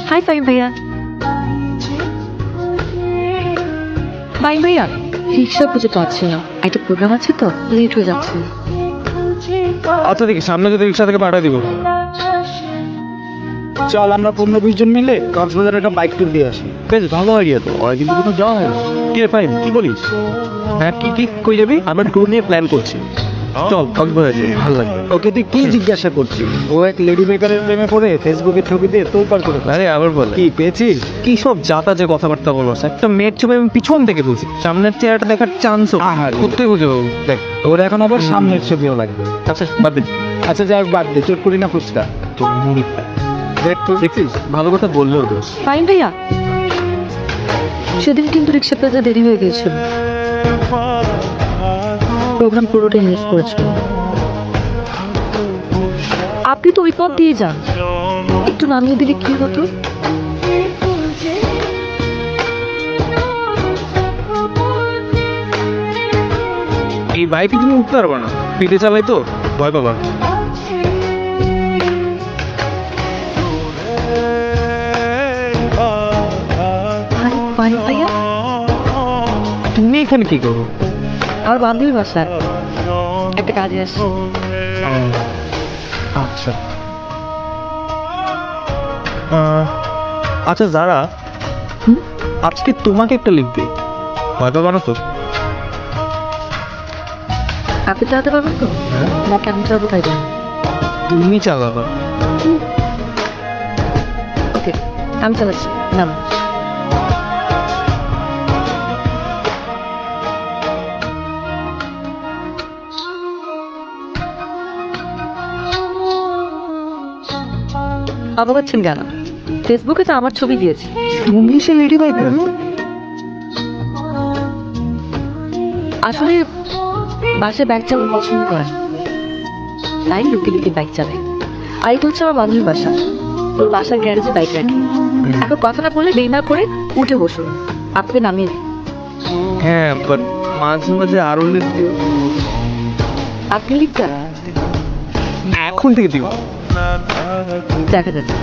High Faim ভাইয়া। ফাইম ভাইয়া, রিক্সা খুঁজে পাচ্ছি না, একটা প্রোগ্রাম আছে তো, লেট হয়ে যাচ্ছে। আচ্ছা দেখি সামনে যদি রিক্সা থেকে পাঠিয়ে দিব। চল আমরা 15-20 জন মিলে কক্সবাজারের একটা বাইক ট্যুর দিয়ে আসি। বেশ ভালো আইডিয়া তো, অনেকদিন তো কোনো যাওয়া হয় না। কি রে ফাইম, কি বলিস? হ্যাঁ কি কই যাবি? আমরা ট্যুর নিয়ে প্ল্যান করছি। চল কক্সবাজার যাই, ভালো লাগবে। ওকে তুই কি জিজ্ঞাসা করছিস? ও এক লেডি মেকারের প্রেমে পড়ে ফেসবুকে ছবি দিয়ে তোলপাড় করে। আরে আবার বল, কি পেয়েছিস? কি সব যাতা যে কথাবার্তা বলবো, একটা মেয়ের ছবি আমি পিছন থেকে তুলছি, সামনের চেহারাটা দেখার চান্সও কোথায় বুঝে পাবো? দেখ ওর এখন আবার সামনের ছবিও লাগবে। আচ্ছা বাদ দে। আচ্ছা যাই হোক বাদ দে, চোট করি না ফুচকা তোর মুড়িটা দেখছিস, ভালো কথা বললেও দোষ। ফাইম ভাইয়া, সেদিন কিন্তু রিক্সা পেতে দেরি হয়ে গিয়েছিল, প্রোগ্রাম পুরোটাই মিস করেছিল। আপনি তো ওই পথ দিয়ে যান, একটু নামিয়ে দিলে কি হতো? এই বাইকে তুমি উঠতে পারবা না, পিঠে চালাই তো ভয় পাবা। ফাইম ভাইয়া, তুমি এখানে কি করো? আমার বান্ধবীর বাসায় একটা কাজে আসছে। আচ্ছা আচ্ছা যারা আজকে তোমাকে একটা লিখবে, ভয় পাবা না তো? আপনি চালাতে পারবেন তো? না কেন চালাবো তাই বলুন। তুমি চালাবা। ওকে, আমি চালাচ্ছি, নাম। অবাক হচ্ছেন কেন? ফেসবুকে তো আমার ছবি দিয়েছি। তুমি সে লেডি বাইকার? আসলে বাসায় বাইক চালানো পছন্দ করে, তাই লুকি লুকি বাইক চালাই। আর এটা হচ্ছে আমার বান্ধবীর বাসা, ওর বাসার গ্যারেজে বাইক রাখি। এখন কথা না বলে দেরি না করে উঠে বসুন, আপনাকে নামিয়ে দিই। হ্যাঁ বাট মাঝে মাঝে আরো লিখবে। আপনি লিখতে এখন থেকে দিব। দেখা যাচ্ছে।